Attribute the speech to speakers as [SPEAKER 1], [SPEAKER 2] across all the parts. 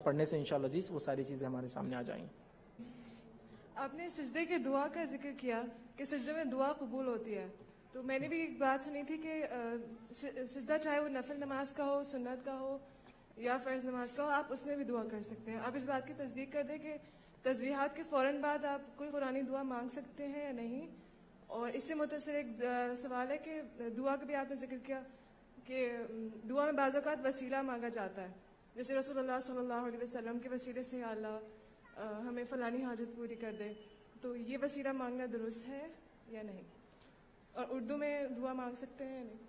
[SPEAKER 1] پڑھنے سے انشاءاللہ عزیز وہ ساری چیزیں ہمارے سامنے آ جائیں گی۔
[SPEAKER 2] آپ نے سجدے کے دعا کا ذکر کیا کہ سجدے میں دعا قبول ہوتی ہے، تو میں نے بھی ایک بات سنی تھی کہ سجدہ چاہے وہ نفل نماز کا ہو، سنت کا ہو یا فرض نماز کا ہو، آپ اس میں بھی دعا کر سکتے ہیں۔ آپ اس بات کی تصدیق کر دیں کہ تسبیحات کے فوراً بعد آپ کوئی قرآنی دعا مانگ سکتے ہیں یا نہیں؟ اور اس سے متصل ایک سوال ہے کہ دعا کا بھی آپ نے ذکر کیا کہ دعا میں بعض اوقات وسیلہ مانگا جاتا ہے، جیسے رسول اللہ صلی اللہ علیہ وسلم کے وسیلے سے یا اللہ ہمیں فلانی حاجت پوری کر دے، تو یہ وسیلہ مانگنا درست ہے یا نہیں؟ اور اردو میں دعا مانگ سکتے ہیں یا نہیں؟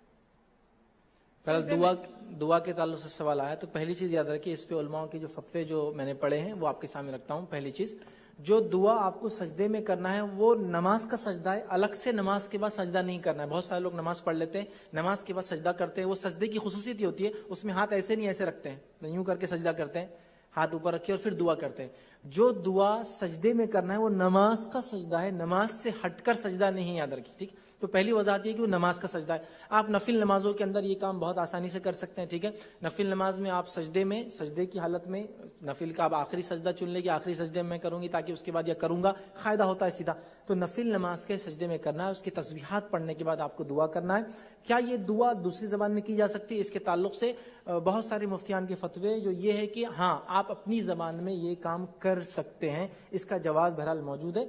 [SPEAKER 1] دعا کے تعلق سے سوال آیا تو پہلی چیز یاد رکھیں، اس پہ علماء کے جو فتوے جو میں نے پڑھے ہیں وہ آپ کے سامنے رکھتا ہوں۔ پہلی چیز، جو دعا آپ کو سجدے میں کرنا ہے وہ نماز کا سجدہ ہے، الگ سے نماز کے بعد سجدہ نہیں کرنا ہے۔ بہت سارے لوگ نماز پڑھ لیتے ہیں، نماز کے بعد سجدہ کرتے ہیں، وہ سجدے کی خصوصیت یہ ہوتی ہے اس میں ہاتھ ایسے نہیں ایسے رکھتے ہیں، یوں کر کے سجدہ کرتے ہیں، ہاتھ اوپر رکھے اور پھر دعا کرتے ہیں۔ جو دعا سجدے میں کرنا ہے وہ نماز کا سجدہ ہے، نماز سے ہٹ کر سجدہ نہیں، یاد رکھیں، ٹھیک؟ تو پہلی وضاحت یہ کہ وہ نماز کا سجدہ ہے۔ آپ نفل نمازوں کے اندر یہ کام بہت آسانی سے کر سکتے ہیں، ٹھیک ہے؟ نفل نماز میں آپ سجدے کی حالت میں نفل کا آپ آخری سجدہ چن لیں کہ آخری سجدے میں کروں گی تاکہ اس کے بعد یا کروں گا، قاعدہ ہوتا ہے سیدھا۔ تو نفل نماز کے سجدے میں کرنا ہے، اس کی تسبیحات پڑھنے کے بعد آپ کو دعا کرنا ہے۔ کیا یہ دعا دوسری زبان میں کی جا سکتی ہے؟ اس کے تعلق سے بہت سارے مفتیان کے فتوے جو یہ ہے کہ ہاں آپ اپنی زبان میں یہ کام کر سکتے ہیں، اس کا جواز بہرحال موجود ہے۔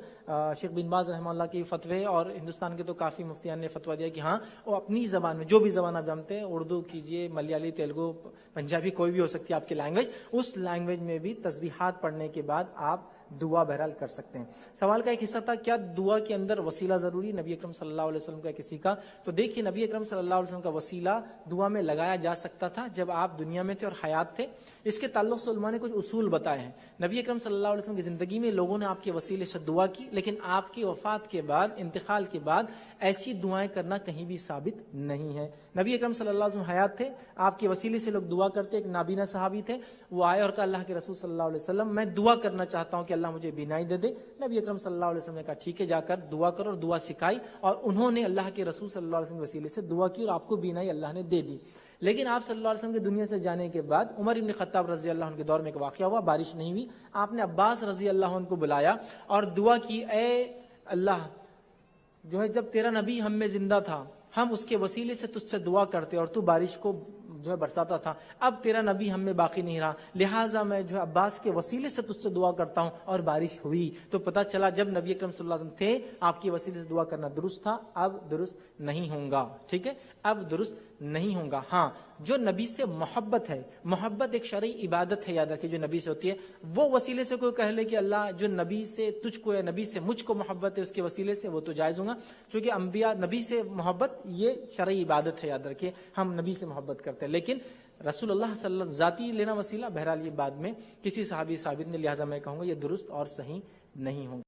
[SPEAKER 1] شیخ بن باز رحمہ اللہ کے فتوے اور ہندوستان کے تو کافی مفتیان نے فتویٰ دیا کہ ہاں وہ اپنی زبان میں جو بھی زبان آپ جانتے ہیں، اردو کیجئے، ملیالی، تیلگو، پنجابی، کوئی بھی ہو سکتی ہے آپ کی لینگویج، اس لینگویج میں بھی تسبیحات پڑھنے کے بعد آپ دعا بہرحال کر سکتے ہیں۔ سوال کا ایک حصہ تھا کیا دعا کے اندر وسیلہ ضروری؟ نبی اکرم صلی اللہ علیہ وسلم کا کسی کا، تو دیکھیے نبی اکرم صلی اللہ علیہ وسلم کا وسیلہ دعا میں لگایا جا سکتا تھا جب آپ دنیا میں تھے اور حیات تھے۔ اس کے تعلق سے علماء نے کچھ اصول بتائے ہیں۔ نبی اکرم صلی اللہ علیہ وسلم کی زندگی میں لوگوں نے آپ کے وسیلے سے دعا کی، لیکن آپ کی وفات کے بعد، انتقال کے بعد ایسی دعائیں کرنا کہیں بھی ثابت نہیں ہے۔ نبی اکرم صلی اللہ علیہ وسلم حیات تھے، آپ کے وسیلے سے لوگ دعا کرتے۔ ایک نابینا صحابی تھے، وہ آئے اور کہا اللہ کے رسول صلی اللہ علیہ وسلم میں دعا کرنا چاہتا ہوں کہ اللہ مجھے بینائی دے دے۔ نبی اکرم صلی اللہ علیہ وسلم نے کہا ٹھیک ہے، جا کر دعا کرو، اور دعا سکھائی، اور انہوں نے اللہ کے رسول صلی اللہ علیہ وسلم کے وسیلے سے دعا کی اور آپ کو بینائی اللہ نے دے دی۔ لیکن آپ صلی اللہ علیہ وسلم کے دنیا سے جانے کے بعد عمر ابن خطاب رضی اللہ عنہ کے دور میں ایک واقعہ ہوا، بارش نہیں ہوئی، آپ نے عباس رضی اللہ عنہ کو بلایا اور دعا کی، اے اللہ جو ہے جب تیرا نبی ہم میں زندہ تھا ہم اس کے وسیلے سے تجھ سے دعا کرتے اور تو بارش کو جو ہے برساتا تھا، اب تیرا نبی ہم میں باقی نہیں رہا، لہٰذا میں جو ہے عباس کے وسیلے سے تجھ سے دعا کرتا ہوں، اور بارش ہوئی۔ تو پتہ چلا جب نبی اکرم صلی اللہ علیہ وسلم تھے آپ کے وسیلے سے دعا کرنا درست تھا، اب درست نہیں ہوگا، ٹھیک ہے؟ اب درست نہیں ہوگا۔ ہاں جو نبی سے محبت ہے، محبت ایک شرعی عبادت ہے، یاد رکھیں، جو نبی سے ہوتی ہے، وہ وسیلے سے کوئی کہہ لے کہ اللہ جو نبی سے تجھ کو یا نبی سے مجھ کو محبت ہے اس کے وسیلے سے، وہ تو جائز ہوگا، کیونکہ انبیاء نبی سے محبت یہ شرعی عبادت ہے، یاد رکھیں، ہم نبی سے محبت کرتے ہیں۔ لیکن رسول اللہ صلی اللہ علیہ وسلم ذاتی لینا وسیلہ بہرحال یہ بعد میں کسی صحابی ثابت نے، لہٰذا میں کہوں گا یہ درست اور صحیح نہیں ہوگا۔